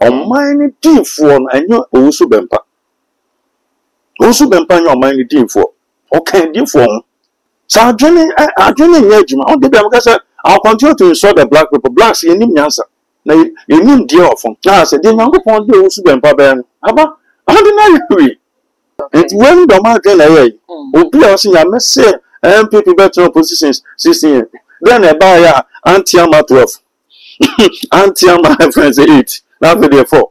On mine deep for and you also bempa. Also bempa your mind deep for. Okay, deep for. So I join Yajima. On the Bemcasa, I'll continue to insult the black people. Blacks in him answer. Now you mean dear from. I said, then younger upon the also bempa ben. About ordinary. It's when the market away. Will be us in your mess, MPP better positions 16. Then a buyer anti-ama 12. Anti-ama friends 8. Now video 4.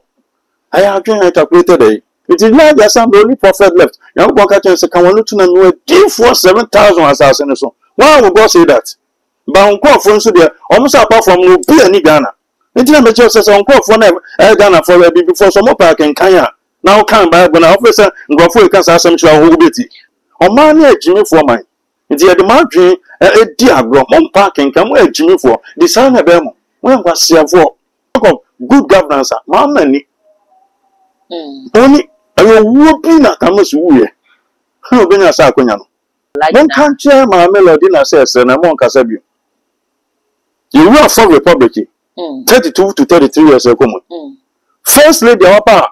I have calculated it is like there's some only prophet left. Young Boka can say, "Can we look to them? Give for 7,000 assassins." Why would God say that? But on for there, almost apart from no be any Ghana. It didn't just say on call for Ghana for a before some more park in Kenya. Now come by when officer go for a cancer some who be it. On money Jimmy for mine. It's the demand dream a dear bro, one parking come where Jimmy for the son of them. When was here for good governance, money. Only I will be not come as we have been a sacoyan. Don't can't share my melody, says, and I won't casabu. You will for Republic 32 to 33 years ago. First lady, our power.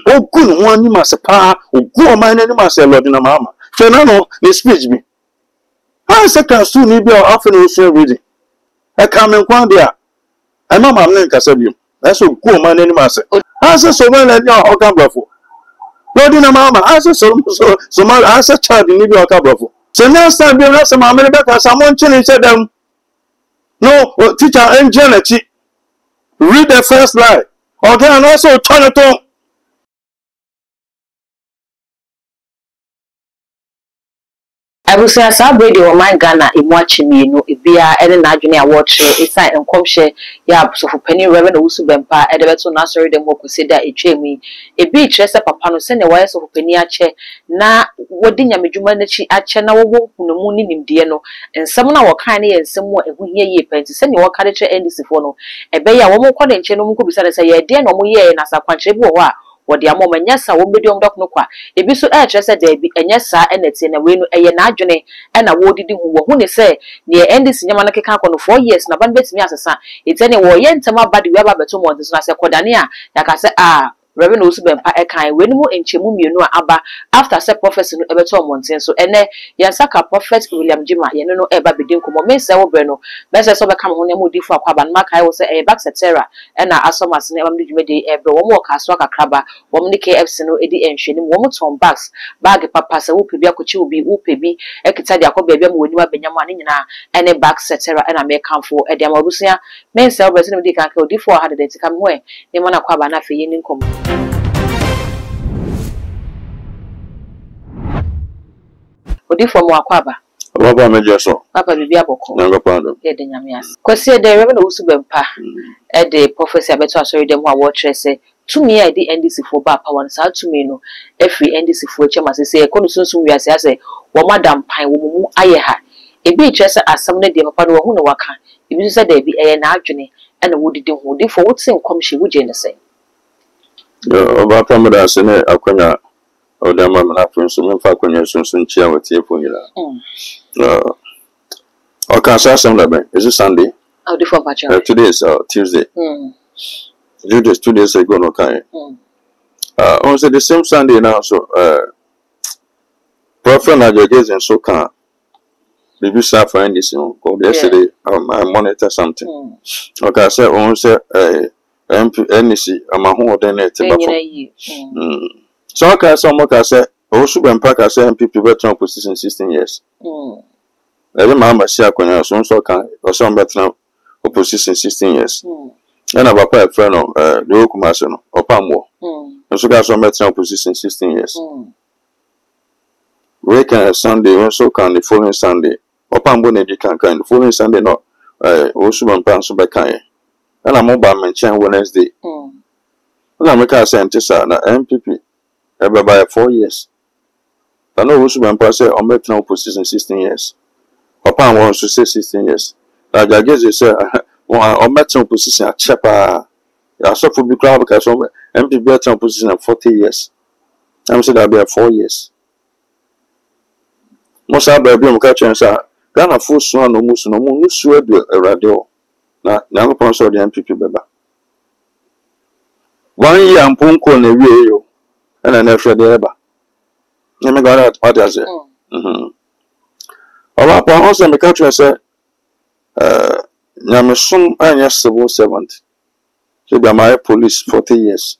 Oh, good one, you must power, or go my name, must say, Lord in a mamma. Fernando, they speech me. I second soon be our afternoon show reading. I come in one there. I'm a man, Casabu. That's what go my name, must say. I said, so well, and you're all camera. Lord in a mamma, I said, so my answer child in your camera. So next time, be not some America, someone chilling said them. No, teacher and Janet, read the first line. Okay, and also turn it on. I will say, as I radio my Ghana, in watching me, no, if be any Nigeria watch, it's like and come share, yeah, so for penny revenue, also bempa, and the better nursery, them who consider a chain me. A beach, yes, a papa, no send a wires of penny a chair. Na, what didn't you manage at China, who no moon in Diano, and some now kindly and somewhat a good year pen to send your carriage and this phono. A bay, a woman calling and Channel could be said as a year, dear no more year, and as a country boa. What the moment, yes, I won't be young doc no qua. If you so urge us a day, and yes, sir, and it's in a win a yanajone, and I would who say, near end this Yamanaka camp on 4 years, no one bets me as a son. It's any war, yen, some body, we have about 2 months, and I said, Cordania, like I said, Reverend Usubem pa ekan when mo enchemu mienu aba after say prophecy no ebeto monten so ene yansaka prophet William Jima ye no eba bedin komo me se wo bre no be se so be kam ho ne mo difo akwaba no makai wo se e back setera na asomas ne am de dwumede ebe wo mo ka so akakraba wo mo KFC no edi enhwene wo mo ton bags bag papa se wo pebi akochi obi wo pebi ekita de akoba bia mo wani abenya mo ane nyina ene back setera na me kamfo e de amabusia me se wo bre se no di kan ka odifo ha de tikam ho e ne mo na kwaba na fe ye ni nkom Odi from Wakwaba. Papa major so. Papa bibi aboko. Nanga pando. Ye de nyamias. Kwesi de Reverend Usubempa e de prophecy abeto asori dem ho watch say to me I the NDC for ba pa wan sa to me no every NDC for chema say e sunsun wi ase ase wo madam pan wo mu aye ha. E bi chese asam na de papa no wo hu no waka. E bi so da bi e na adwene e na wo didi ho de for wo tin komhye wo je ne say. Yo ba pa mo da se ne akwanya o da ma na fun so me fa akwanya sunsun chia wati e fonira. Okay, so is it Sunday? Oh, the for today is Tuesday. Just 2 days ago, no kind. Also the same Sunday now. So, Prophet Najagez and so can maybe find this called yesterday. I monitor something. Okay, I said, also, NEC, I'm a home then. So, okay, I said, also, when Park, I said, MPP veteran position 16 years. Every man see a corner, so can or some better opposition 16 years. And I have a friend of the Okumason or Pamwo. And so got some better opposition 16 years. We can Sunday, also can the following Sunday. Or Pambo Nedi can the following Sunday, no, also one pounds by Kanye. And I'm mobile mention Wednesday. And I make a scientist and MPP ever by 4 years. I know also when pass on better opposition 16 years. Papa wants to say 16 years. I guess they say, on better position at Chepa. I saw for big crowd because MPP better position at 40 years. I'm saying that'll be 4 years. Most of the people catch and say, Ghana full swan no moose no moon, no sweat a radio. Now, upon saw the MPP beba. 1 year and punko na wie yo. And I never the eba. Let me go that what I say. Oba pa also me catch you say Nyamesum anya civil servant. So be my police 40 years.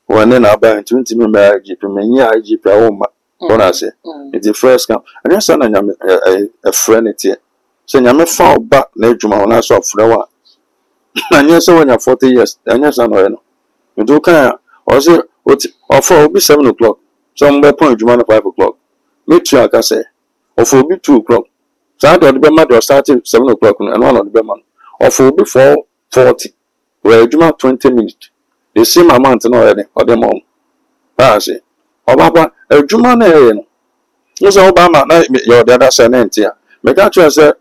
When then about 20 me IGP me IGP a wo ma. What I say. It's the first camp. And yes na nyame a friend it here. So nyame fa oba na adwuma ona so afrewa. Na nye so when you 40 years. Anya sa no no. You do kan also offer be 7 o'clock. Some be point adwuma 5 o'clock. Meet you aka say. Offer be 2 o'clock. So I do the matter starting 7 o'clock and one of the man. Offer be 4:40. Where adwuma 20 minutes. The same amount no already or the mom. I say. Obaba adwuma na no. No so Obama na your the other side here. Me ka try say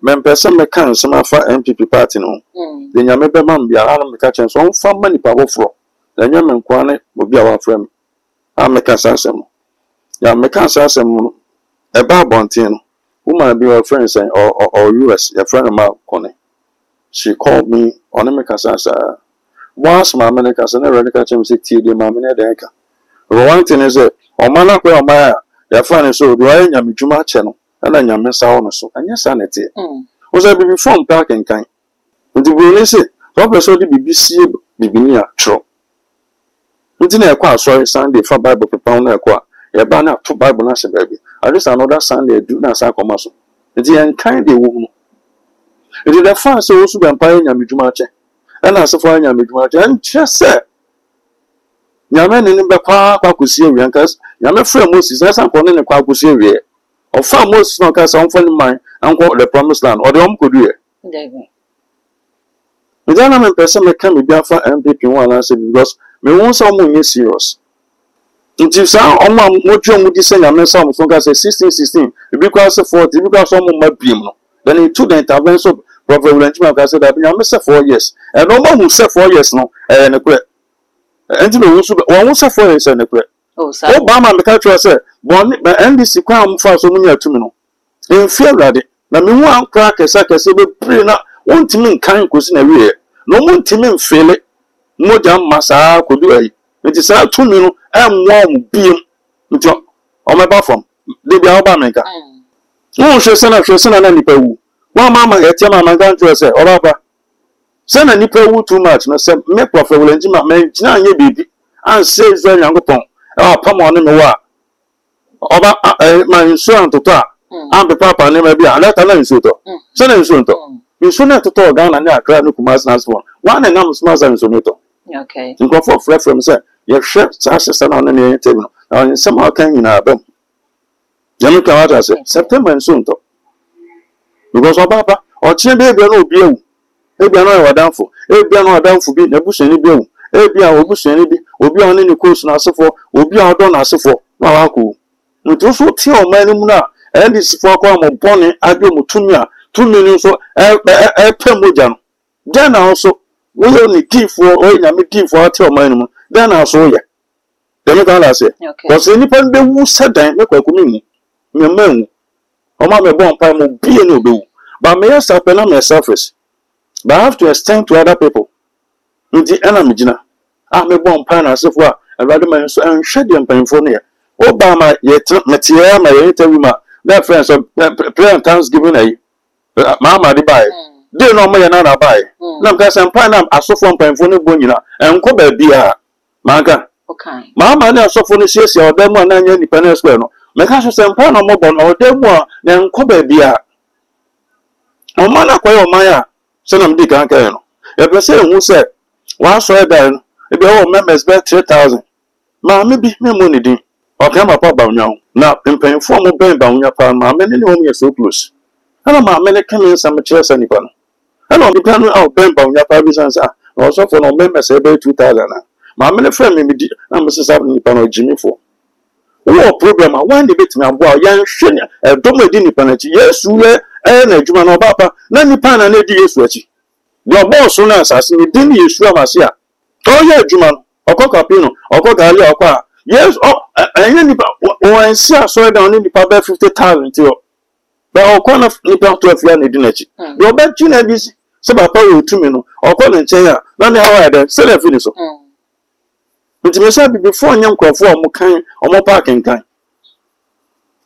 me person me kan some afa MPP party no. The nyame be man bia na me ka try so fa mani pa wofro. The nyame nkwa ne obi a wa frem. A me ka sasem. Ya me ka sasem no. E ba bontin no. Woman be your friend saying or US, your friend of mine. She called me on me sasa. Once my man kasa na ready catch him say TD my man dey ka. But one thing is that o man akwa o man your friend so do I nyame dwuma che no. Na nyame sa wo so. Anya sanity. O say be from park and kan. Nti bro say so person di BBC bibini a tro. Nti na ekwa sorry Sunday for Bible people na ekwa. Ya ba na to Bible na se baby. At least another Sunday do na sa koma so. Nti en kan de wo no. It the fan so Osu Bempa nyame dwuma che. E na asefo nyame dwuma che. En che se. Nyame ne be kwa kwakosi ewie nkas. Nyame fra Moses na san kone ne kwakosi ewie. O fa Moses no ka sa on fani man anko the promised land. O de om kodu e. Ndege. Nti na me person me kan me bia fa MPP one na say because me won so mo nye serious. Nti sa ọma mojo mu di se nyame sa mo fonka say 16 ebi kwa say 40 ebi kwa so mo mabiem no then he took the intervention of Prophet William ka say that nyame say 4 years and no mo say 4 years no ne kure enti no so won say 4 years ne kure Obama me ka try say bon NDC kwa am fa so munya tumi no en fiawrade na me hu ankra kesa be pre na wontimi nkan kosi na wie no mo ntimi mfele mo jam masa kodu ayi nti sa tumi no em biem nti o me ba from de bia oba menka won hwese na nipa wu wa mama etia mama kan tro se oba ba se na nipa wu too much na se me Prophet William ma me gina anye bibi an se zo nyankopon e wa pam ono me wa oba ma nso antoto a an be papa ne ma bia alata na nso to se na nso to nso na toto ga na ne akra no kuma na so wa na nam small nso no to okay nko for from say you share sa na na interview na some kan ina abam yami ka wata say September nso nto because obaba o chie be bia na obi ewu e bia na wadanfo e bia na wadanfo bi na busu ni bi ewu e bia obusu ni bi obi a ne course na asefo obi a odo na asefo na wako nto so tie o man mu na e di sifo kwa mo bone ade mo tumi a tumi ni so pem moja no then also we only give for o nyame give for ate o man mu then also ye dem ka la say because nipa be wu sedan me kwa kumi ni memu o ma me bon pa mo bie no be wu but me yes apena me surface but I have to extend to other people nti ana me gina me bon pa na asefo a awade man so enhwe de mpanfo no ye Obama ye metia ma ye interview ma their friends of prayer Thanksgiving ayi mama di bai dey no mo ye na bai na mka say mpa na asofo mpanfo no bo nyina enko ba bia maka okay mama na asofo no siesia odam na anya nipa na square no meka so say mpa na mo bo no odam na enko ba bia o ma na kwaye o ma ya se na mdi kan kan no e be say hu say wa so e da no e be o members be 3000 ma me bi me mo ni din o kan papa ba unyawo na mpanfo mo ben ba unya pa ma me ni o me so close ana ma me ne kan nsam kire sa nipa no ana o nipa no o ben ba unya pa bi san sa o so for no members e be 2000 na ma me ne friend me di na me sa nipa no jimi fo wo problem a wan de betimi aboa yan hwe ne dom edi nipa na chi Yesu le na adwuma no baba na nipa na na di Yesu achi do boss na asase ni din Yesu amase a o ye adwuma no okoka pino okoka ali okwa yes anya nipa o ensi aso da oni nipa be 50,000 ti o ba okona nipa 12 ya na di na chi do ba chi na bi se papa wo tumi no okona nche ya na ne hawa da se le finish so Nti me say before nyam krofo omo kan omo park nkan.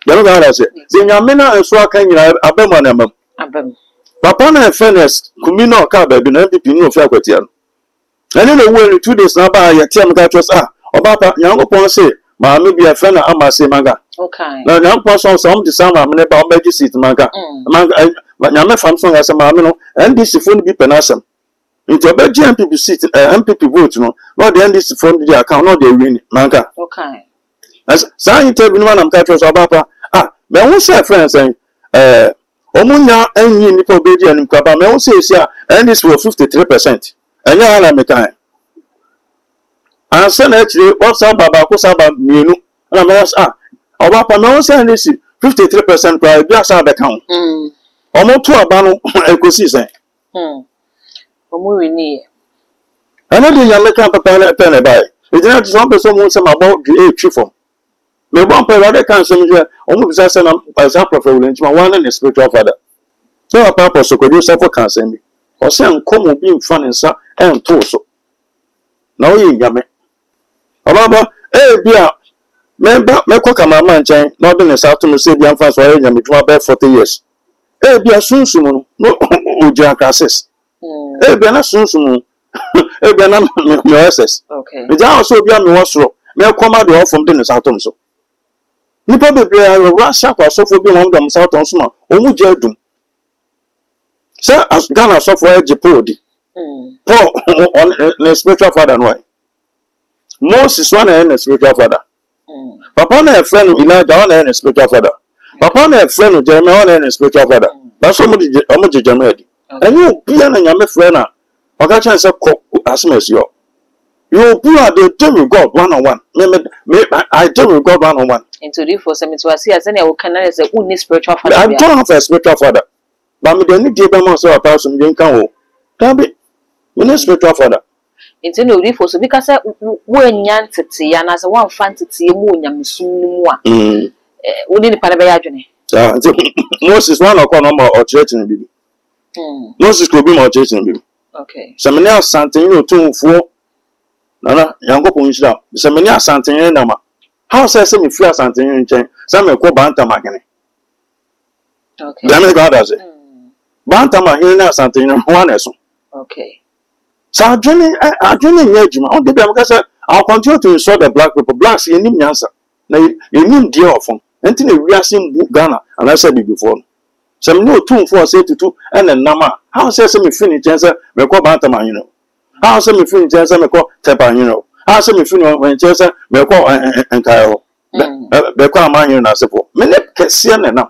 Yano ga say the nyame na enso aka nyina abem na amam. Abem. Papa na fairness kumi na ka ba bi na MPP no fi akwatia no. Ene na wo 2 days na ba ya tiam ka trust oba pa nyankopon say ma me bi afa na ama say maga. Okay. Na nyankopon so some december me ba o meji seat maga. Maga nyame fam so ga say ma me no NDC fo no bi penasem. Nti obeji MPP seat MPP vote no the NDC fo no di account no dey win maga. Okay. As say interview no na ka trust oba pa me won say friends omunya enyi nipa obeji anim kaba me won say sia NDC for 53%. Enya hala me kan. Ansa na actually what's baba ko saba mienu na me oba pa me won say NDC 53% kwa bi asa be kan. Omo to aba no ekosi sen. Omo wini. Ana de nyame kan papa na pen e bai. E jina some person won say ma about the tree form. Me bon pa rather kan so me omo bisa say na example for will ntima one na spiritual father. So papa so ko do say for kan say me. O say nkom obi mfa ne nsa ento so. Na o yi nyame. Obaba bia me kwa kama manchen na obi ne sa to me say bia mfa so nyame dwuma be 40 years. Bia sunsum no oja crisis. Bia na sunsum bia na me SS. Okay. Me ja so bia me wosoro me koma de ofom de ne sa to so. Nipa bebia Russia kwa so fo bi won dom sa to so ma omu je adum. Say as Ghana so for Ejipodi. Paul on the spiritual father no. Moses one and spiritual father. Papa na friend Elijah one and spiritual father. Papa na friend Jeremiah one and spiritual father. That's what omo Jeremiah. And you be na nyame friend na. Oga chan say asmes yo. You be the deal with God one on one. I deal with God one on one. Into the for some to see as any can say who spiritual father. I don't have a spiritual father. But me dey need dey be man so about some den kan wo. Tabi. Me no spiritual father. Into no the for so because wo enyan tete ya na say one fan tete mu onyamsum ni mu a. Wo ni pa na be ya adwene. Ah, Moses one of no or church ni bibi. Moses ko bi mo church ni bibi. Okay. Se me ne asanten ni otumfuo. Nana yankopon nhira. Se me ne asanten ni na ma. How say me free asanten ni nchen. Se me ko banta magene. Okay. Dame God does it. Banta magene na asanten ni ho na so. Okay. So adwene nyejuma. On dey be am say I'll continue to insult the black people. Blacks you nim nyansa. Na you nim dey ofon. Enti na wiase mbu Ghana and I said before. So me no otumfuo say tutu and nama. How say me finish say me ko banta magene. How say me finish say me ko tepa you know. How say me finish when say me ko enkayo. Be ko amanyu na sepo. Me ne kese na na.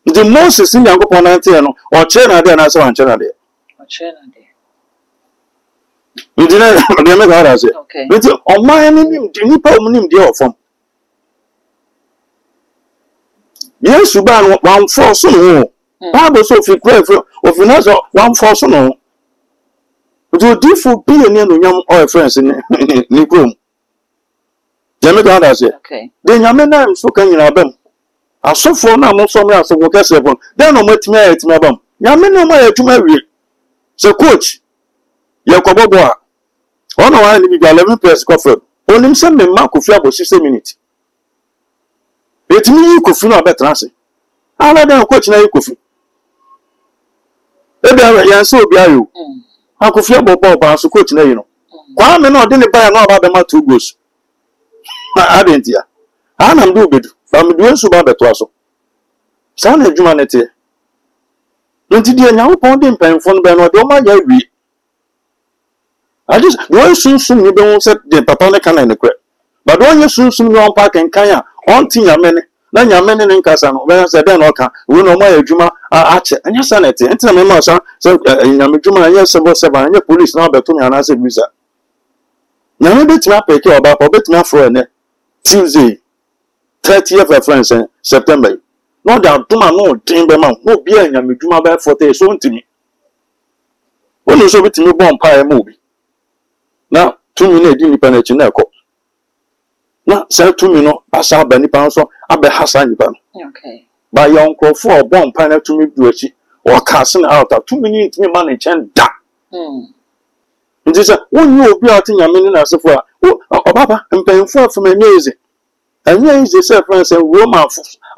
The Moses in Yankopon ante no o che na de na se wan che na de. O che na de. You didn't make God say. Okay. But on my name, nipa omunim de ofom. Yes, you ban one force no. Bible so fi pray for of us one force no. Do different billion no nyam all friends ni krom. Jame God say. Okay. De nyame na so kan nyina bam. Asofo na mo so me asofo kese bon. Den no matimi ayetimi bam. Nyame no ma yatuma wie. So coach Yakobo a one on one be 11 press conference. Onim se me ma kofi abo 60 minutes. Etimi kofi no abetra se. Ala den coach na kofi. Ebe yan se obi ayo. Akofi abo ba so coach na yi no. Kwa me no de ne ba na ba be ma 2 goals. Adentia. Ana mdu bedu. Ba mdu ensu ba beto aso. Sa na adwuma ne te. Nti de nyawo pon de mpanfo no be no de o ma ya wi. I just one soon you don't set the papa ne can in the crap. But when you soon you park and kaya on tin ya many, then your men in Casa, when I said then okay, we know my Juma archer and your sanity. And tell me, Massa, so in Yamajuma, yes, about 7 and your police now bet to me and I said, Visa. Now, bet me up a care about bet me for a Tuesday, 30th of France, September. No doubt, no timber man, no beer and Yamajuma by 40 so to me. When you saw it to me, bomb pie movie. Now, 2 minutes independent in Echo. Now, sell 2 minutes, pass out Benny Panso, Abe Hassan. Okay. By your uncle for a bomb pine to me, do it, or casting out of 2 minutes, me money, and da. It is a one you will be out in your meaning as if or Papa and paying for from a easy. And here is the self-friends and Roma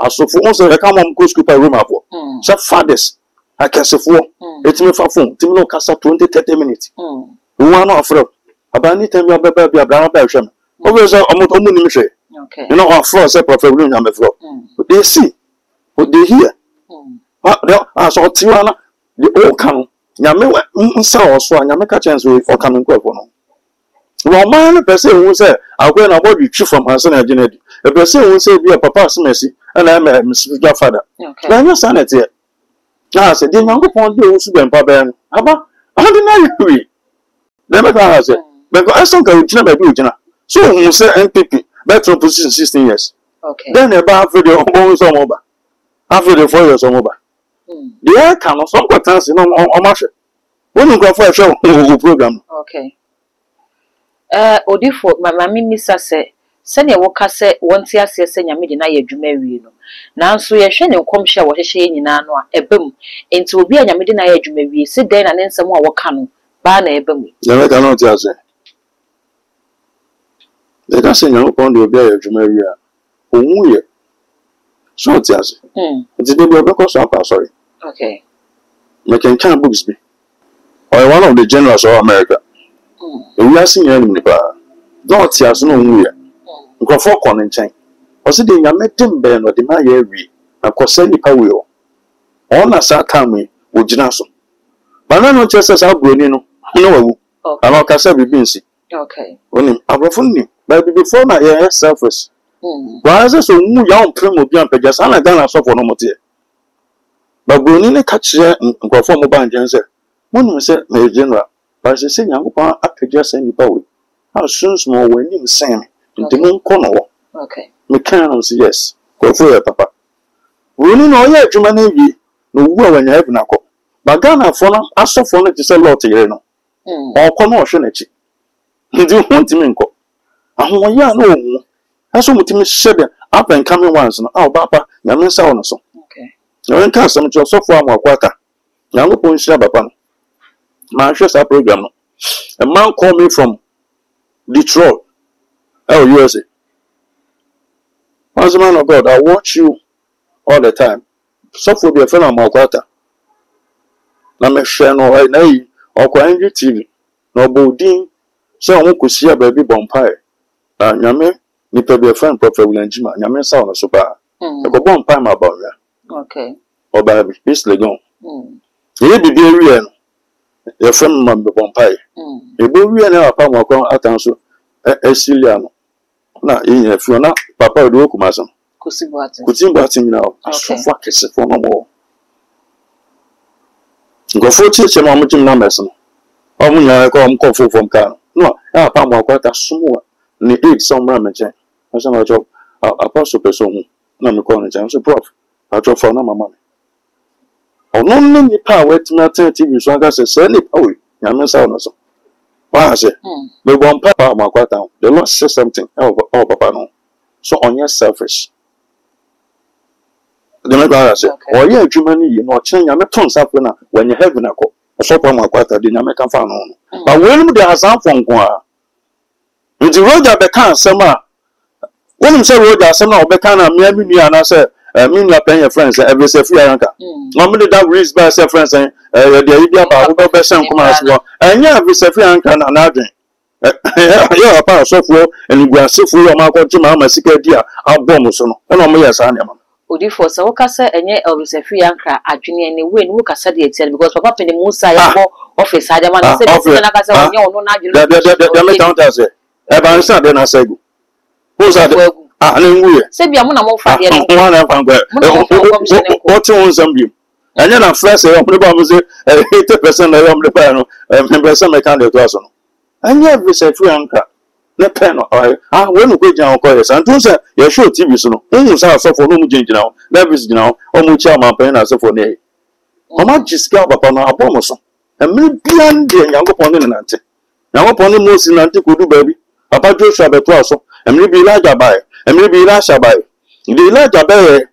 as so for once I come on go school by Roma for. So fathers, I can say for it's me for phone, Timno Casa 20-30 minutes. One offer about any time you have a brown version. Always a motor. Okay. You know, our floor separate from room on the floor. But they see, what they hear. I saw Tiana, the old can. Yame saw so Yamaka chance with or coming go on. Well, man, person who said, I'll go and avoid you from her son. A person who said, be a papa's messy, and I'm a Mr. Father. Okay. Then your son, it's here. Now I said, didn't you go on the old super papa? How did you? Never has it. But I saw go to never do it. So you say NPP. Better position 16 years. Okay. Then about video almost over. After the 4 years over. The air can of some quarters in on market. When you go for a show program. Okay. Odifo, my mammy Missa said, send your worker say, once you say, send your midnight, you marry. Now, so you're showing come share what she in an hour, a boom, into be a midnight, you may sit there and then some more can ban a boom. You cannot tell say. They don't say no upon the bear to marry her. Oh, so it is. It's the because I'm sorry. Okay. Making can books be. Or one of the generals of America. We are seeing enemy bar. Don't see us no way. Go for calling chain. Was it in your meeting ben or the Maya? Of course, any power. On a sarcasm with Jinaso. But I know just as I'll go in. No, I'm not Cassabi Bincy. Okay. Only I'm but before my hair surface. Why is it so young primo beyond Pegas? I'm not gonna suffer no more. But Brunini catch here and go for mobile and say, one said, Major General, but she said, young upon up to just any power. How soon small when you say, into moon corner. Okay. Mechanos, yes. Go for your papa. Brunini, no, yet, you may no when you have no call. But Ghana for them, I saw for it to say, Lord, you know. Or commotion. You do want to mean. No, that's what we said up and coming once. Oh, Papa, Yamin Sound. Okay. No, can't some so far more quarter. Young upon Shabapan. My just a program. A man called me from Detroit, USA. As a man of God, I watch you all the time. So for be a friend of my quarter. Now, me share no right now, or Quangy TV, no Bodin, so I could see a baby bonfire. Nyame nipa be friend Prophet William Jima nyame sa ono so ba e go bon pa ma ba ya okay oba bi is legon ye bi bi wi no ye friend ma be bon pa e bo wi na papa mo kon atan so esilia no na ye fi na papa do ku masam kusimbo atin na so fa kese fo no mo go fo che ma mo tim na meso o mu nya ko mo ko fo fo ka no ya papa mo ko ta sumu ni 8 somewhere mention asa na job apostle person na me call na so prof I drop for na mama ono ni pa wet na TV so anga say ni pa we nya me sa ono so wa say me bon papa ma kwata the Lord say something oh papa no so on your selfish the me ba say o ye adwuma ni no chen nya me ton sapo na when you have na ko so pa ma kwata de nya me kan fa no but when me dey hasan fo nko a the road be kan sama when him say road asema obeka na me ami nua na say me nua pen your friends every say free anka no me that reach by say friends dey idea ba wo be say nkoma aso enya every say free anka na adwen yeah pa so fo eniguasefo yo ma ko jima ma sika dia abom so no na mo yes anya ma Odifo so woka say enye every say free anka adwene any way no woka say dey tell because papa pen Musa ya go office aja man say na ka say onye ono na adwene dey me count as Eba nsa de na segu. Who's that? Nenguye. Se bia mo na mo fa de no. Mo na fa ngwe. What you want some anya na fresh e omle ba mo say 80% na omle pa no. Me say me kan de to aso no. Anya bi say free anka. Ne pen no. We no go jan ko yes. Antu say ye show TV so no. Ehun say so for no mu gina o. Na bi gina o. O mu chia ma pen na so for ne. O ma jiska papa no abom so. Emre bian de Nyankopon ne nante. Nyankopon ne mo si nante kodu ba bi. Papa Joshua beto aso. Emre bi Elijah bai. Emre bi Elisha bai. The Elijah bai.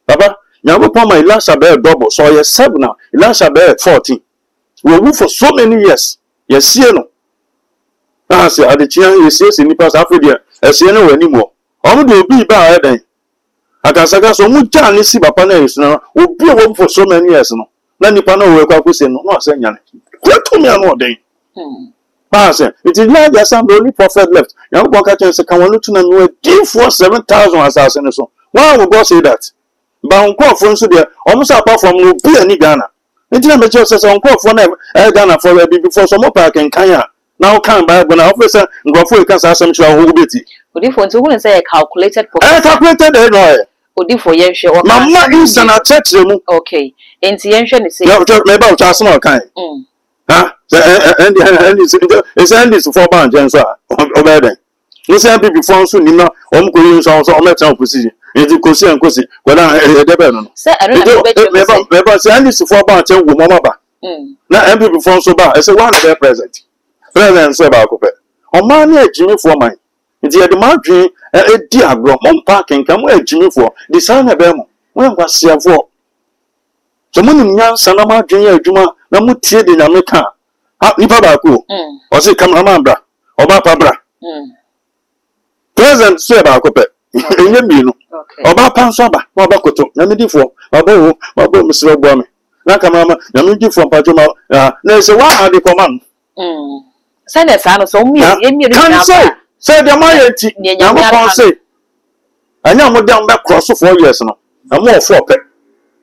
Papa, Nyankopon ma Elisha bai double. So yes 7 now. Elisha bai 14. We work for so many years. Yes, you know. I say, at the chair, he says in the past Africa, as you know anymore. I'm to be by then. I can say, so much time is Papa is now, will be a for so many years. No, then the panel will come say, no, saying, quit to me another day. It is like there's some only prophet left. Young Walker can say, come on, look to them, give for 7,000 assassins. Why would God say that? But on from so there, almost apart from no be any Ghana. It didn't just say on call for Ghana for a before some more park in Kenya. Now can't buy when I officer and go for a cancer assumption who be it. Would if want to say calculated for calculated it. Would if for Yensha or Mamma is an attack. Okay. And Yensha is maybe I'll try some kind. Huh? And it's ended for bands and so over there. Listen, people from soon, you know, Korean songs or metal position. Into Kosi and Kosi, when I debate. Say, I don't never send this for bands and Mama. Now, people from so bad. It's a one day present. President Sebacope. On my Jimmy for mine. It's the margin a diagram, one parking, come where Jimmy for. The son of them. When was here for? So many young Sanama Junior Juma, Namuti in America. Nipabaku. Or say Cameramabra, or Bapabra. President Sebacope. In the meal. Oba Pansaba, Babakoto, Namidi for, Babo, Mr. Bommy. Nakamama, Namidi from Pajama, there's a one the command. Send a son of some can say the mighty, Yamapan say. I know more down back cross for 4 years now. I'm more for pet.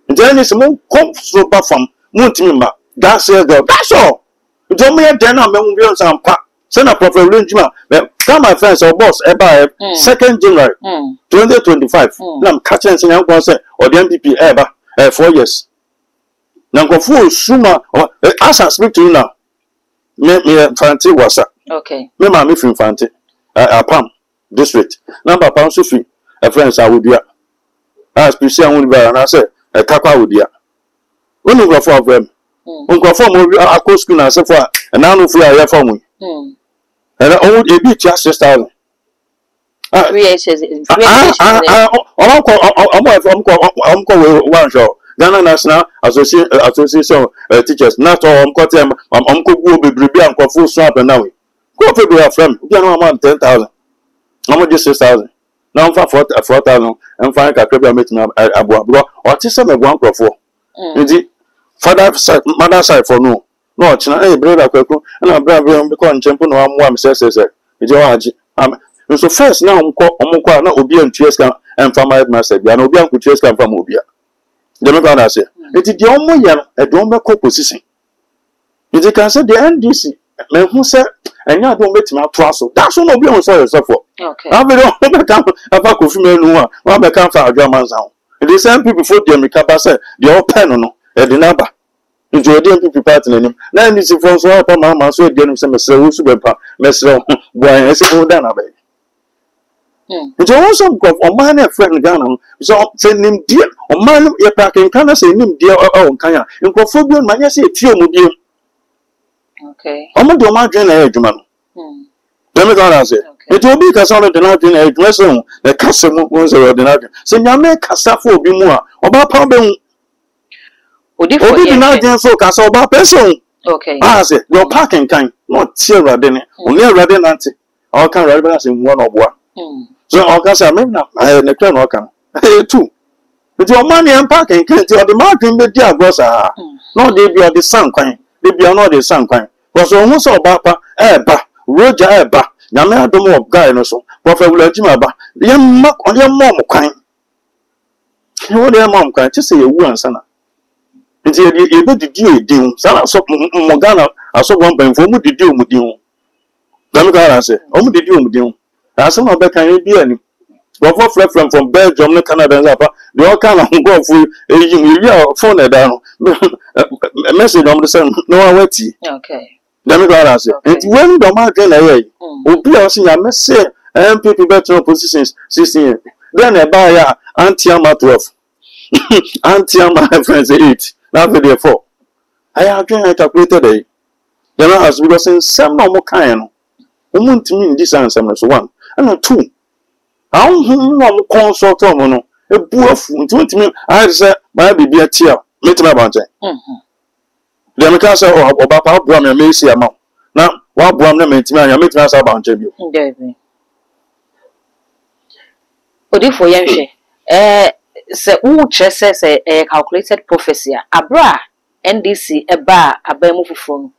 And then it's more comfortable from Muntimba. That's it, that's all. You told me a dinner, Memorial and Park. Send a prophet Renjima. Come, my friends, or boss, about 2nd January 2025. I'm catching some young person or the MPP ever 4 years. Now, go full Suma or as I speak to you now. Me Fanti was okay. Me mammy from Fanti, Pam district. Number pound Sophie, a friend I would be. As PC and I said, a Kaka would be. Only go for them. Uncle for a coast school and so far, and now no free a year for me. And I owned a bit just 6,000. I'm one show. Ghana National Association Teachers. Not all I'm going to be and full swap and now. Go for your friend. You know, I'm 10,000. I'm just 6,000. Now I'm for 4,000 and find a crib meeting a boy or just some one for 4. Indeed, father side, mother side for no. No, China, brother, and a brother become champion or one says, it's your so first now, I'm not Obi and Chesca and from my master, and Obi and Chesca from Obia. The Megana say, it is the only young a Doma co-position. You can say the NDC, men who said, and now don't make my trouble. That's what Obi on soil for. Okay. I will come about Kufime, one become for a German sound. And the same people for the Mikaba said, the old pen on the number. Into a DMP party in him. Now, this is from so upon Mamma, so again, some super Messer, boy, and say, oh, down a bit. It's also on my friend Ghana, so send him dear, or man, your packing can say him dear or Kanya, and go for good, man, say, Tio Mudir. Okay. I'm not doing my general age, man. Let me go and say, it will be because all of the night in a dress room, the customer was a ordinary. So, you make Cassafo be more, or about Pabon. Would you not so Cassa about person? Okay. I say, your parking kind, not Sierra Denny, only a Radin Auntie, or can reverence in one or one. So, I can say, maybe not, I had a crown or can. Hey, too. With your money and parking, can't you? The marking the dear grocer. No, they be the sun kind. They be not the sun kind. Was almost all Bapa, Roger Eba, Yamma Domo of Guy, no so, Prophet Jimaba, the young mock on your mom kind. You their mom kind, just say a woman, son. It's a bit deal, deal, son, so Morgana, I saw one pen for me to deal with you. Damn, say, only the deal with you. As some of the can be any. But for from Belgium, Canada, and Zappa, they all kind of go for a phone down. A message on the sun, no one waiting. Okay. Let me go and say, it's when the market away. Will be also a message and people better positions 16. Then a buyer anti-ama 12. Anti-ama friends 8. Now for 4. I have calculated a. Then I was because some more kind. Who to mean this answer was 1 and 2. I don't consult on a boof. 20 minutes. I said, my baby a tear. Meet my bunch. The American say, oh, about Papa, may see a mouth. Now, wa boam na mentimi anya metimi asa ba nche bio David. Odi for yenhwe. Se wo chese se calculated prophecy abra NDC eba abamu fufo no.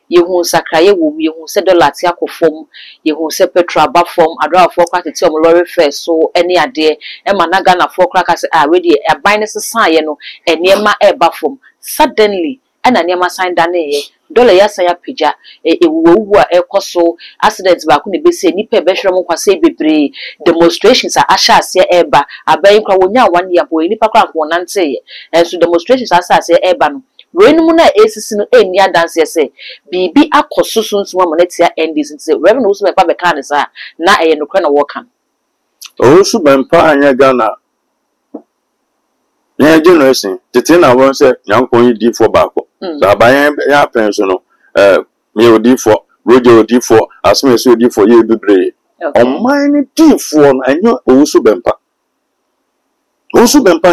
Yehu sakraye wo yehu se dollar ti akofom yehu se petrol ba fom adra afọ kwa tete om lorry fare so ene ade e ma na Ghana fo kra ka se we dey aban ne sesan ye no enema e ba fom suddenly ana niema sign down ye dollar ya san ya pija ewuwu a ekoso accident ba ku ne be se nipa be hwere mo kwase bebre demonstrations a asha ase e ba aban kwa wonya 1 year boy nipa kwa ko nante ye so demonstrations asa ase e ba no Renu na esisi no eni adanse ese bibi akososo nsuma monetia endis nse revenue usu mepa be kan sa na eye no kra na wo kan osu bempa anya Ghana na generation tete na won se nyankon yi di for baako sa abayan ya penso no me odi for rojo odi for asme se odi for ye bebre oman ni di for no anyo osu bempa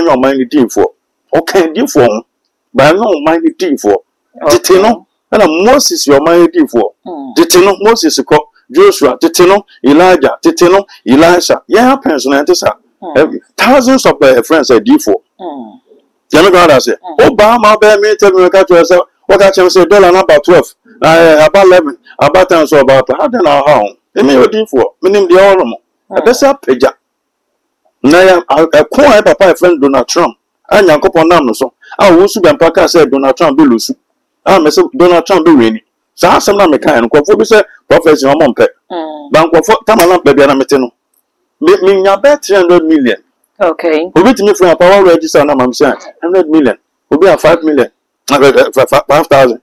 nya oman ni di for o kan di for but no mind the for Titino and Moses your mind for Titino Moses ko Joshua Titino Elijah Titino Elisha yeah person thousands of friends are D4 Jimmy God say Obama bear me tell me catch yourself what I say dollar number 12 about 11 about time so about how then how they may D4 meaning the all a best peja na a coin papa friend Donald Trump and Yankopon nam so Usu Bempaka said Donald Trump be lusu. Me say Donald Trump be winning. So asem na me kan no kwofo bi say prophecy no mompe. Ban kwofo tamala pe bia na mete no. Me nya bet 300 million. Okay. Obi timi from power register na mam say 100 million. Obi a 5 million. 5,000.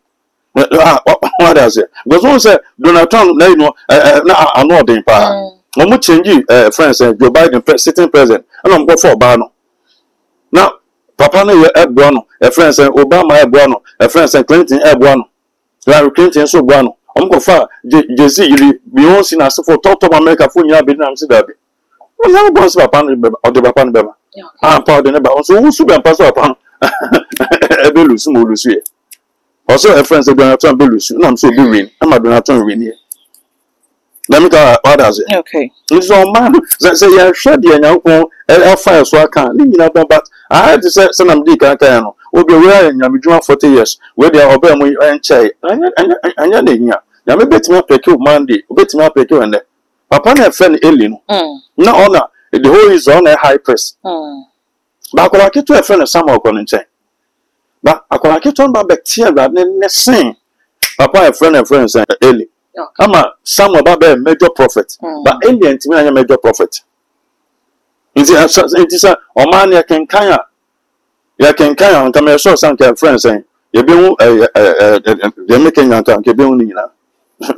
What does it? Because one say Donald Trump na you know na ano den pa. Mo change friends Joe Biden sitting president. Na mo go for ba no. Now Papa no ye ebuano, a friend say Obama ebuano, a friend say Clinton ebuano. Larry Clinton so buano. Go far Jay-Z you Beyonce na so for top America for nya be na am see that be. We have go so papa or the papa beba. Pa de neba so who su be papa papa. Ebe lusu mo lusu ye. Also a friend say Donald Trump be lusu. Na am so be win. Am Donald Trump win here. Let me go others. Okay. It's all man. Say you share the nyankon e fire so aka. Ni nyina but I had to say some di kan kan no. Obi we are nyamedwuma 40 years. We dey obey mu enchai. Anya na hia. Nyame betimi apeke Monday, betimi apeke wende. Papa na friend Eli no. Na honor the whole is on a high press. Ba akola keto e friend Samuel ko nche. Ba akola keto ba betia ba ne sen. Papa e friend say Eli. Ama Samuel ba major prophet. But Eli entimi anya major prophet. It is a man ya kenkanya on come so some friends saying you be they make Kenyan can be nyina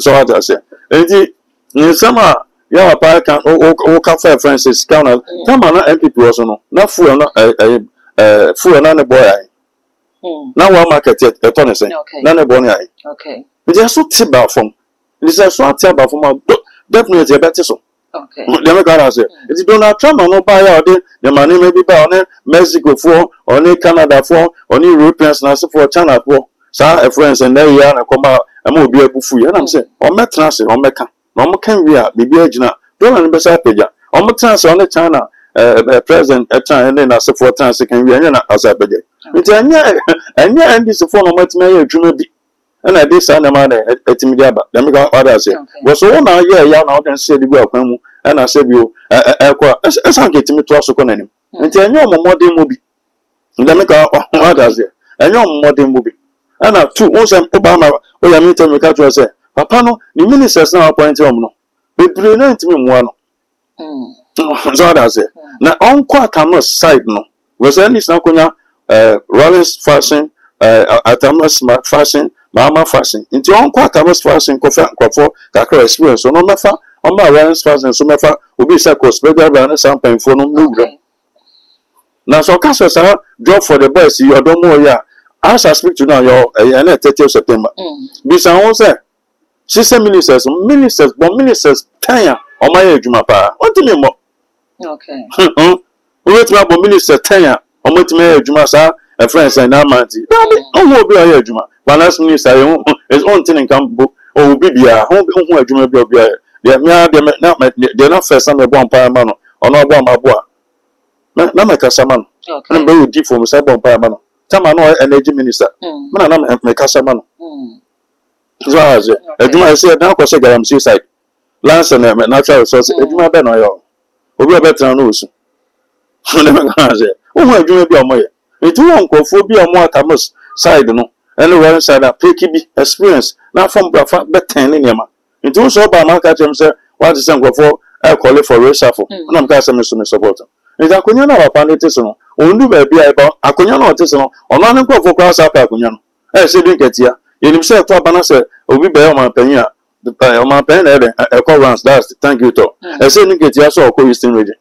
so what I say enti in sama ya pa kan o ka friends can come na MPP also no na fuel na ne boy ai na wa market e to ne say na ne boy ai okay it is so tiba from it is so tiba from definitely better so. Okay. Let me go say. It's Donald Trump no buy out the money maybe buy on Mexico for, on Canada for, on Europeans na for China for. Sa friends and there ya na come out am obi abufu ya na say. O metra say o meka. Na o kan wi a bibi agina. Donald be say peja. O metra say on China president China na say for trans kan wi anya na asa peja. Nti anya ndi so for no matime ya adwuma bi. And I did send a man at Timidiaba. Let me go others say. Was all now, yeah, now can say the welcome, and I said, you, as I get me to also connect him. Until I know more than movie. Let me go others there. I know more than movie. And I too, once I'm Obama, or I meet him, we catch say, Papa, no, the ministers now appointed him. No, but brilliant to me one. So others say. Now, uncle cannot side no. Was any Snakonia, Rollins fashion, Atamas fashion. Mama fashion. Into on Quatamas fashion, Coffo, Kakra experience, so no matter on my Ryan's fashion, so matter will be circles, better than a sample for no move. Now, so Castle, job for the boys, you don't know, yeah. As I speak to now, your 30th September. Besides, say, she said ministers, but ministers, Tanya, on my age, my pa. What do you mean more? Okay. Wait, my minister, Tanya, on what may Jumasa, a friend, and Amanti. Oh, will be a Juma. But last minister, his own thing can book o bibia ho adwuma bi obia de me na first time bo ampa ma no ono bo amabo a na me kasa ma no na be odi for me say bo ampa ma no tama no energy minister na me kasa ma no so as adwuma say na ko say galamsey side lands and natural resources adwuma be no yo obi obetra no osu na me kan say o ho adwuma bi omoye etu won kofo bi omo atamos side no anywhere side a peki bi experience na from brafa betan ne niam etu so ba ma ka chem say what is kofo I call it for reshuffle na me ka say me so me support etu akonya na wa pandit so no ondu ba bi ai ba akonya na ote so no ono ne kofo kwa sa pa akonya no say din ketia yenim say to abana say obi ba o ma panyin a o ma panyin na e call runs that's thank you to say din ketia so ko Eastern region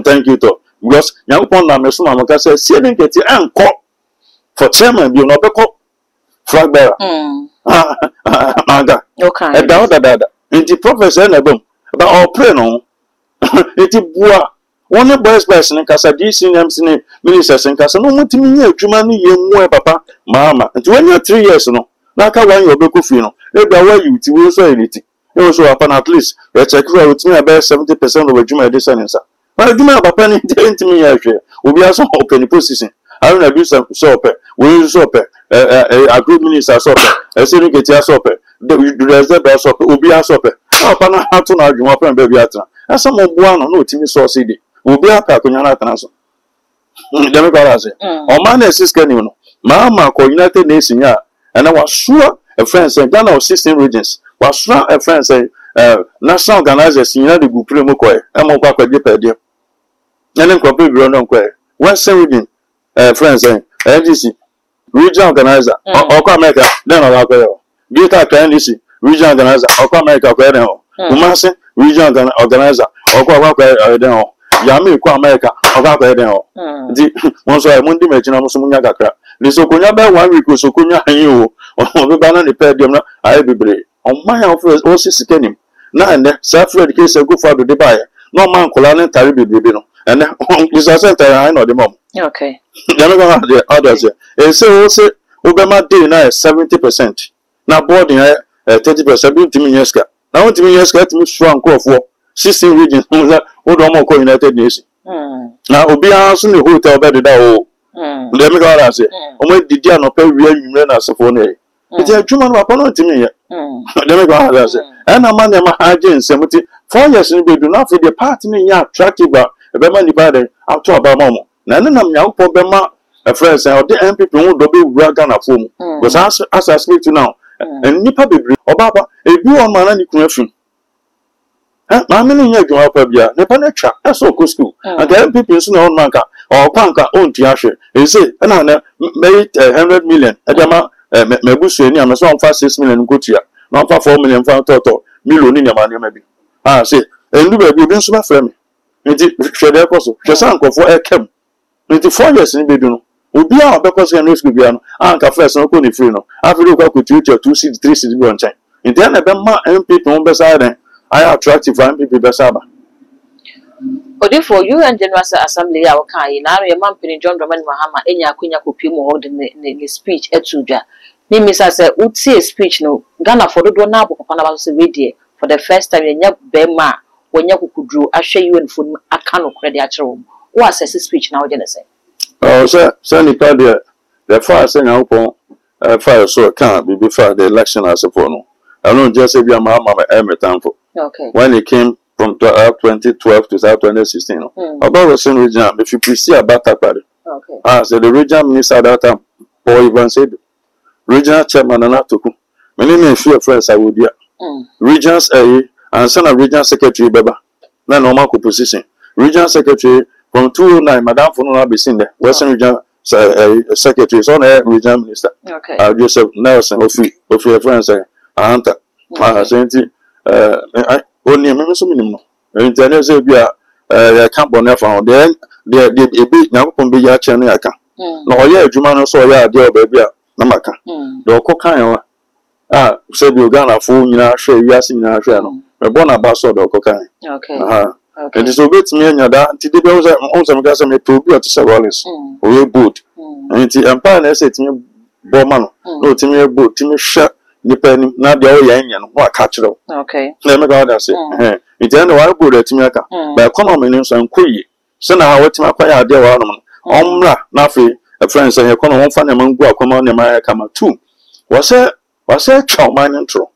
thank you to because yankon na me so na maka say see din ketia enko for chairman bi no beko flag bearer maga okay e da inti professor na bom ba o pray no inti bua one boys person kasa DCMC ne ministers kasa no mutimi nya adwuma no yemu e papa mama inti when you 3 years no na ka wan you beko fi no e bia wa you ti we so eliti e so upon at least we check for utimi about 70% of adwuma e dey sense adwuma papa ni intimi nya hwe obi aso open position I don't abuse so open we so open agreed minister so open e say ni ketia so open the reserve so open obi aso open papa na hatu na adwuma pa be bi atra asa mo bua no na otimi so cd obi aka akonya na atana so dem ko ala say o man na sister ni no mama ko United Nations ya and I was sure a friend say Ghana of 16 regions was sure a friend say national organizers in the group mo ko e mo kwa kwa je pede ene ko pe biro no ko e Western region friends say NDC regional organizer okwa America then all ko e Greater NDC regional organizer okwa America ko e den o Kumasi regional organizer okwa ko e den o Yami ko America okwa ko e den o di won so e mo ndi mechina mo so munya kakra ni so konya be 1 week so konya han o be bana ni pe dem na ayi bebre on man o sisi kenim na ene self education go for the buy no man kola ne tari bebre no ene is a center I know the mom okay dem go have the others e say o be ma dey na 70% na boarding 30% bi timi yeska na won timi yeska timi strong ko for 16 regions o do mo ko United Nations na obi aso ne hotel bed da o dem go ara say o mo didi anopa wi anwumre na asefo no e ti adwuma no papa no timi ye dem go ara say na man dem ha agensem ti 4 years ni bedu na for the part ni nya attractive e be ma ni ba de ato aba ma mo na ne nam nyankopɔ be ma a friend say o de MPP won do be wura Ghana fom because as I speak to now and nipa bebre obaba e bi won ma na ni kun afim ma me ni nya adwuma pa bia ne pa na twa eso ko school and the MPP so na on manka o panka on ti ahwe e say na na 100 million e de ma mebusu ni am so on fa 6 million go tia na fa 4 million fa toto million ni ma ma bi say endu ba bi obi so ba fra me nti hwede ko so hwe san kofo e kem nti 4 years ni bedu no obi a obekọ secondary school bia no anka first no ko ni free no after ko ko 2 2 seed 3 seed bi on time nti na be ma MPP on be sa den I attractive for MPP be sa ba odi for UN General Assembly a wakai na no man pini John Dramani Mahama enya akonya kopi mu hold ne speech etudwa ni misa say utie speech no Ghana for do na abokọ na ba so we dey for the first time enya be ma wonya kukudru ahwe UN fo aka no kredit a kire wo wo assess speech na wo je say so ni pa the first thing I upon fire so can be before the election as a no I don't just say be a mama for okay when it came from 2012 to 2016 about Western region if you see about that party okay so the regional minister at that time Paul Ivan said regional chairman and Atoku many name few friends I would be regions and son of regional secretary beba na normal position regional secretary from 2009 madam Fununa be seen there Western regional secretary so na regional minister okay Joseph Nelson of friends anta senti oni me so minim no internet say bia ya kan bone fa de ebi nyakopon be ya che no yaka na oya adwuma no so oya ade oba bia na maka de okokan wa say bi Ghana fo nyina hwe wiase nyina hwe no me bona ba so de okokan okay and so bet me anya da nti de be on some gas me to bi to Rollins o we boot nti empire na say timi bo ma no no timi boot timi hwe nipa nim na de o ye nya no wa ka kire okay na me ga da se nti na wa go da timi aka ba economy ni so nkoyi se na ha watima kwa ya de wa no omra na fe friends say economy won fa na mangu akoma na ma ka ma 2 wase twa man ntro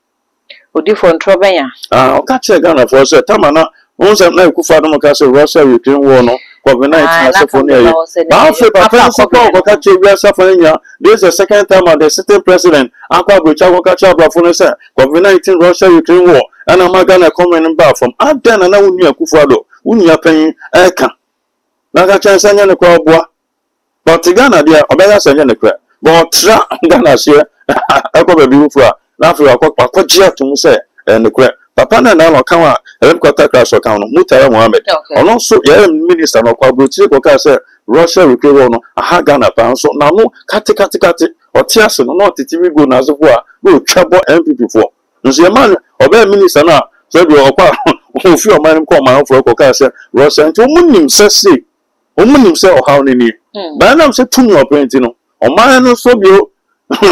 odi for ntro ben ya o ka che Ghana for say tamana won say na ikufa no ka say Russia Ukraine war no COVID-19 asefo na ye ba fe papa so ko ka che wi asefo nya this is the second time of the sitting president akwa bocha ko ka che abrafo no say COVID-19 Russia Ukraine war and Ghana coming back from adan na wonu akufo do wonu apan eka na ka che sanya ne ko boa but Ghana dia obega sanya ne kra but tra Ghana she eko be bi fu a na fe akwa gia tum say ne kra papa na no kan wa headquarter crash o kan no Mutara Mohammed ono so ye minister no kwa broti ko ka say Russia Ukraine no aha Ghana pan so na no kate o tiase no no titiwi go na so a no twabo MPP for nso ye man oba minister na so bi okwa ofi o man ko man for ko ka say Russia nti omunim se o how ni ba na se tumi openti no o man no so bi o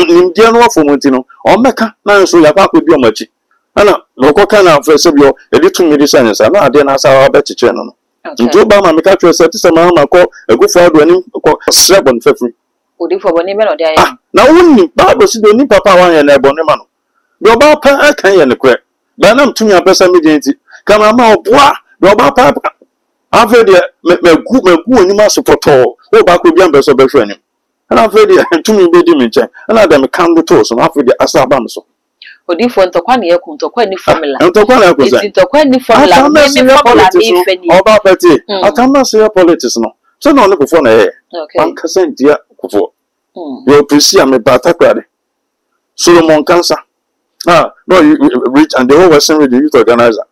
nim dia no afo monti no o meka na so ya kwa bi o machi ana no ko kana for se bi o editu mi di science na ade na sa wa bechiche no njo ba ma meka twa se ti se ma ko egufo ado ani ko srebon fefri odi for boni me no dia ya na wonni ba do si do ni papa wan ye na ebone ma no do ba pa akan ye ne kre ba na mtumi apesa mi di nti kama ma oboa do ba pa afa de megu oni ma sopoto o ba ko bi ambeso be hwani ana afa de mtumi be di mi nche ana da me kan do to so afa de asaba me so odi for ntokwa na yeku ntokwa ni formula ntokwa na ko say ntokwa ni formula me formula me fani oba pati atama say politics no so na on ko for na ye an kasan dia ko for you appreciate me bata kwade Solomon Cancer no reach and the whole Western region youth organizer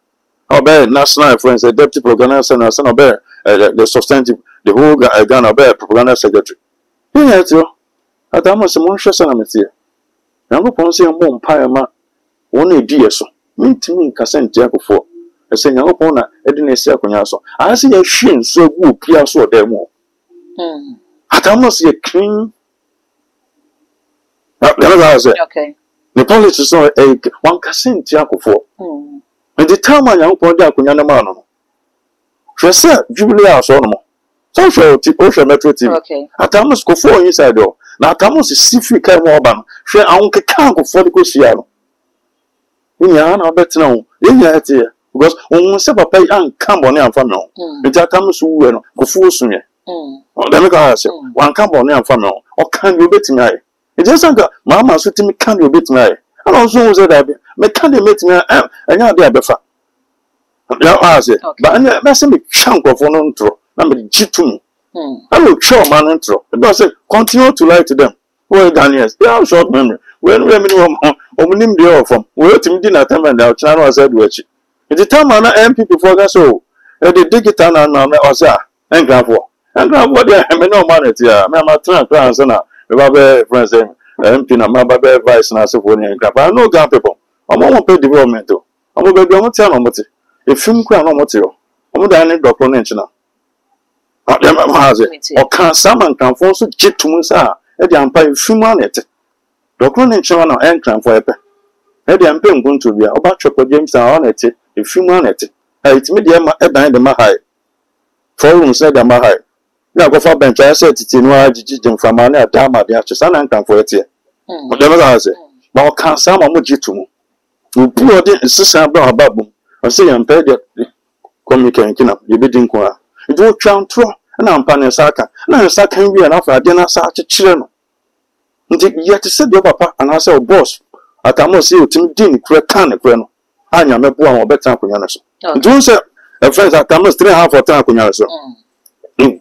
obey national friends the deputy organizer and son obey the substantive the whole Ghana obey propaganda secretary here too atama se mon hwese na metie na go pon se mo mpa ma won edi yeso mintimi nkasa ntia kofo ese nya go pon na edi na esi akonya so ase ye hwe nso agu pia so odam atama se clean okay the politics so one kasenti akofo and the time anya upon the akonya na ma no hwese jubilee aso no mo so hwe metro tv okay atamos kofo inside o na atamos sifi kai mo oba no hwe awon keka akofo de ko sia no nya na obetena ho nya ete because won se papa an kan bone amfa me ho nti atamos wuwe no kofo sunye o dem ka ase wan kan bone amfa me ho o kan yo betimi ai it just like mama so timi kan yo betimi ai ana so wo se da be me kan de betimi anya de abefa ya ase ba anya me se me twan kofo no ntro na me jitumi I will show man intro. It does say continue to lie to them. Well, Daniels, they have short memory. When we nim the off from we to dinner time and our channel said which. At the time I MPP for so the digital and Osa and grab what they have no money here. My turn plans and a friends MP na my baby vice and so and grab. I know gun people. I'm on pay development. I'm going to tell them what if you crown on what you. I'm going to document now. O kan saman kan fo so jitum sa e de ampa fuma net dokro ne nche na enkran fo epe e de ampa nguntu bia oba chopo James a net e fuma net e itimi de ma edan de ma hai forum se de ma hai na go fa bench a set ti no ajiji jemfama na da ma de acho sana nkan fo ete o de ma se ba o kan sama mo jitum obi o de sisa bra ababum o se yampa de communicate kina ye be din ko a do twantro na ampane saka na saka wi na fa de na sa chechire no nti yet se de papa ana se boss atamo se otim din kure kan kure no anya mebo a obeta akonya no so nti won se e friends atamo 3.5 for tan akonya so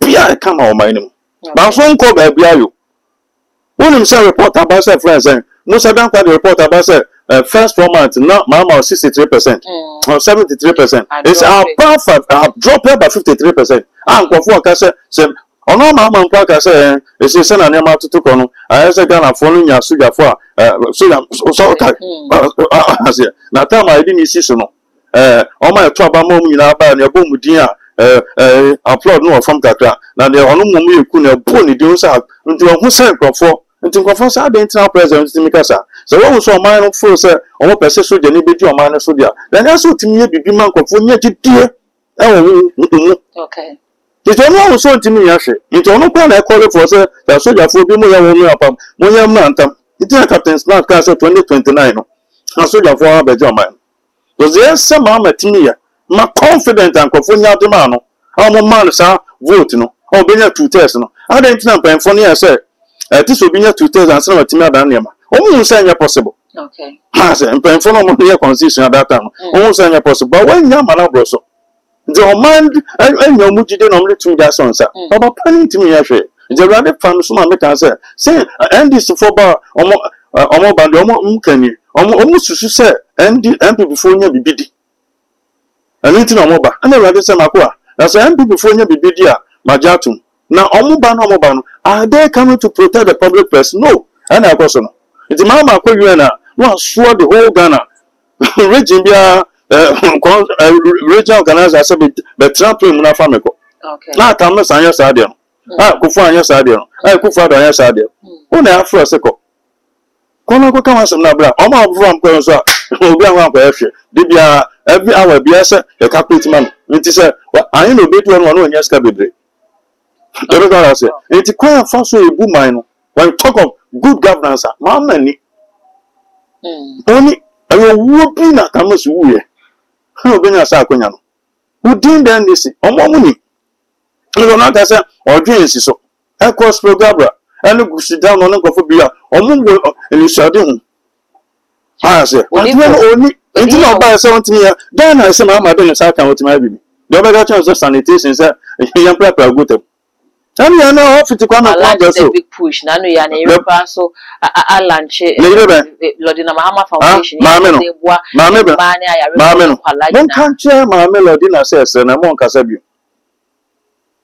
bia kama o man nim ba so nko ba bia yo wonim se report about say friends no se dan kwa the report about say first 4 months now mama 63% or 73%. It's our profit dropped by 53%. And for Cassa say, oh no, mama and Quaka say, it's a son and Yama to Tucono. I say, Ghana following your sugar for so now tell my didn't see so. All my trouble moment in our band, your boom dear. Applaud no from Kaka. Now the only moment you couldn't pony do so into a who sent for nti nkofo sa dey internal president timi kasa so wo so man no fo say omo pese so je ni bedi o man no so dia then aso timi ye bibi man nkofo nya gidie okay it's no so timi ya hwe nti ono kwa na call for say the soldier fo bi mo ya wo no apam mo ya mantam nti na captain smart ka say 2029 no na soldier fo abeje o man because yes some ma timi ya ma confident nkofo nya de man no omo man sa vote no o be nya 2 tests no identity na penfo no ya say this will be near 2000 and Timmy Daniel. Almost saying possible. okay Has and penfo no more constitution at that time. Almost saying possible. But when you're malabroso, the mind and your mujide normally 2 days on, sir. But planning to me, actually, the rather famous man make answer. Say, and this for bar almost band almost to say, and the MP before you be biddy. And it's no more, and the rather say Makua. That's MP before you be biddy, Majatum. Now, Omubano, are they coming to protect the public press? No. And I question. It's Mama Koyana, one swore the whole Ghana. Regina, regional organizer said, but Trump in Munafamico. okay Now, Thomas and yes, I did. Kufa, yes, I did. I Kufa, yes, I did. Only after a second. Konako come as a nabla, Oma from Konsa, who be around for Dibia, every hour, Biasa, a captain man. It is a, I know better one yes, Cabidre. It's quite fast way boom mine. When we talk of good governance, many only I will whooping at Camus Woo. Who been a Saconan? Who didn't then this on money? You don't not as or dreams so. I cross Gabra and look sit down on the Phobia or Mungo and you shall do. I say, only until I buy 17 years, then I say, Mamma, don't say, I can't with my baby. The other chance of sanitation said, young prepper good. And you know, if it's a big push, Nano Yan, Europa, so I lunch Lodina Mahama Foundation. Don't can't share my Lodina says, and I won't Casabu.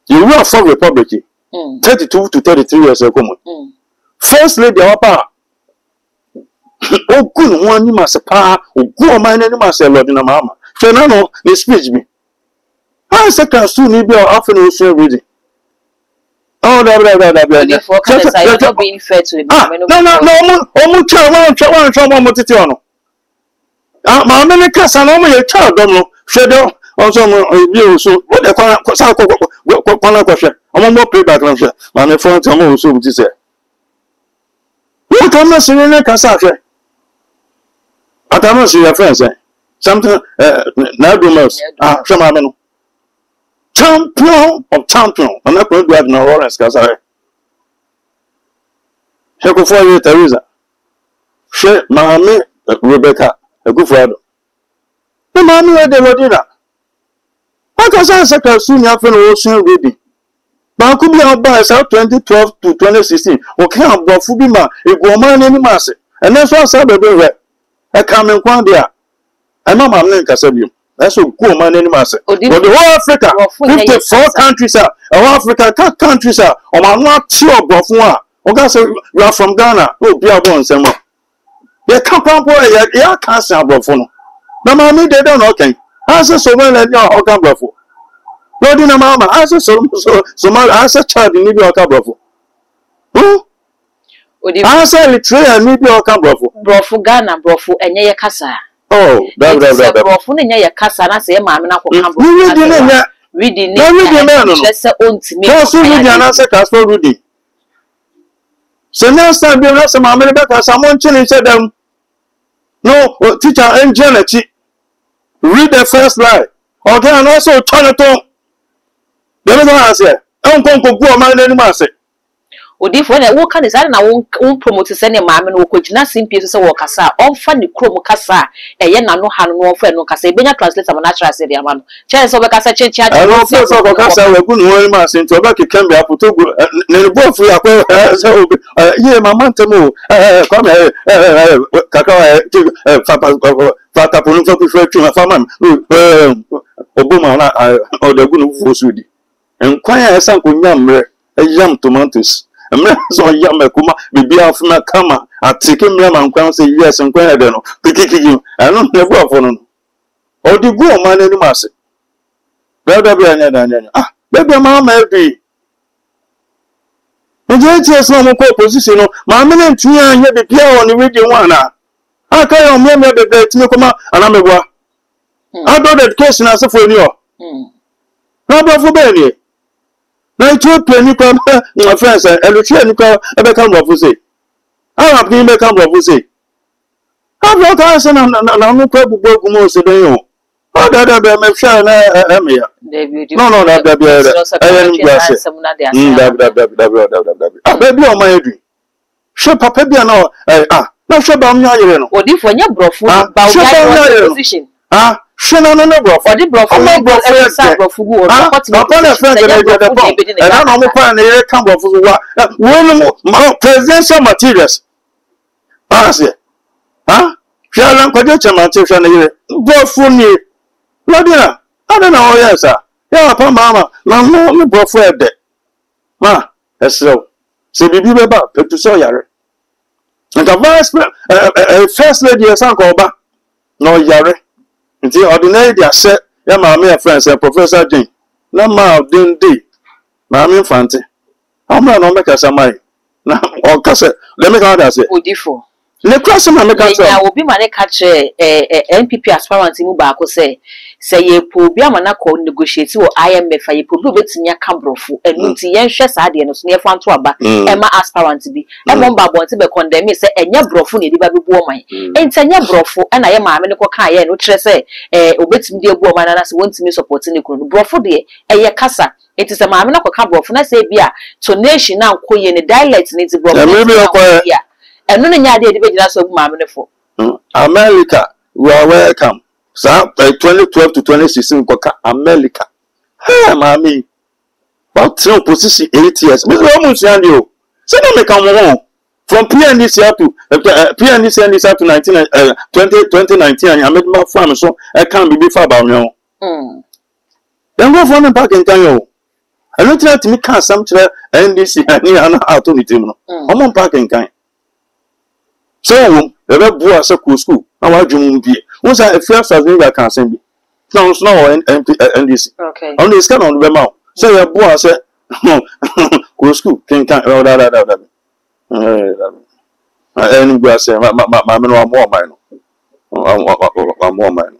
You will for Republic 32 to 33 years ago. First lady, our power. Oh, good one, you must power, oh, go mine any must say Lodina Mahama. Fernando, they speech me. I said, can soon be our afternoon reading. Oh, no, not being fair to him. No. My America, son, only a child, don't know. Shadow, also, you so what the question. I'm more payback. My friend, I'm also to say. What come to see in a Cassache? I cannot see your friends, eh? Something, now do most. Some champion of champion. I'm not going to have no Lawrence Casare. She go for you, Teresa. She, Mammy, Rebecca, a good father. The Mammy had the Rodina. I can say, second soon after the ocean reading. But I could be out by 2012 to 2016. Okay, I'm going to be my woman any mass. And that's what I said, I come in one day. I'm not my name, Casabium. That's a good man any mass. But the whole Africa, 54 countries are, all Africa countries are, or I'm not sure of one. Okay, so you are from Ghana. Oh, be a born some more. They can't come for a year cancer of phone. The mommy, they don't okay. I said, so well, and you're okay, bravo. Lord in a mamma, I said, so my answer child in New York, bravo. Who? I said, it's true, and New York, bravo. Brofo Ghana, brofo, and ye casa. Oh, brofo, and ye casa, and I say, Mamma, reading, just own to me. Also, reading an answer, Casper Rudy. So next time you have some America, someone chilling said them. No, teacher and Janet, read the first line. Okay, and also turn it on. The other one I said, I'm going to go my name. I said, O di for na wo ka ne say na wo promote say ne maame no ko gina simple so wo kasa on fa ne krom kasa eye na no ha no fa no kasa e benya translate am natural say dia ma no che so be kasa che che I no so so kasa we gu no ma say to be kekam bia poto gu ne bo fu akwa say ye mama ntemo come kaka fata ponu so ku fetchu na fama obuma na o da gu no fu so di enkwan ya san ko nyamre yam tomatoes so yam ekuma bibia afuna kama atike mra mankwan say yes nkwan ya de no kikiki anu nebu afo no o di gu o man ani mase brother bi anya da anya baby mama bi Majority of some position, my man, 2 years, you be clear on the radio one. I can't remember the Tinokoma and I'm a war. I got that question as a for you. Number for Benny. Now, 2 penny come, my friends, and the train ever come up with it. I have been become what we say. I've got answer and I'm not probably broken most of the you. Oh, that be a share. No, that be a baby on my dream. Sure, Papa, no, no, sure, I'm not here. What if when you're brought food about your position? Sure, no, bro. For the bro, I'm not bro for what's not on a friend, and I'm a plan, they come off what presidential materials. Answer. Shall I conjecture my children here? Go for me. Ladina, I don't know, yes, sir. Yeah, upon mamma, no, bro, for a day. That's so. Say, be about to so yare. And the vice first lady, a son called back. No yare. Until ordinary, they are set. Yeah, my friends and Professor Jane. No, ma, din day. Mammy Fancy. I'm not make us a mind. Now, or Casset, let me go as it. Odifo. The question I make I will be my catch NPP aspirant in Mubako say ye po be a manako negotiate or IMF a po bit near Cambrofu and Muti yen shes adianos near Fantuaba, Emma aspirant to be. And one babon to be condemned, say, and your brofu need baby woman. And Tanya brofu, and I am a medical kaya, no tresse, obit me dear woman, and as wants me supporting the brofu dear, a ya casa. It is a mamma of Cambrofu, and I say, Bia, to nation now, queen a dialect needs a brofu. And no idea the business of Mamma for America, we are welcome. So, 2012 to 2016, America. Hey, mammy. About 3 position 8 years. Mr. Almost you. So, don't make a from PNDC to PNDC up to 2019, and I made my farm, so I can't be before about now. Then go for the park in Tanyo. I don't try to make some NDC and near an opportunity. I'm on parking kind. So, the boy as a school. I want you to be. Once I first as I can send me. No, and NDC. Okay. On this kind of the mouth. So, your boy said, no, school can't. And I say, my more mine. I'm more mine.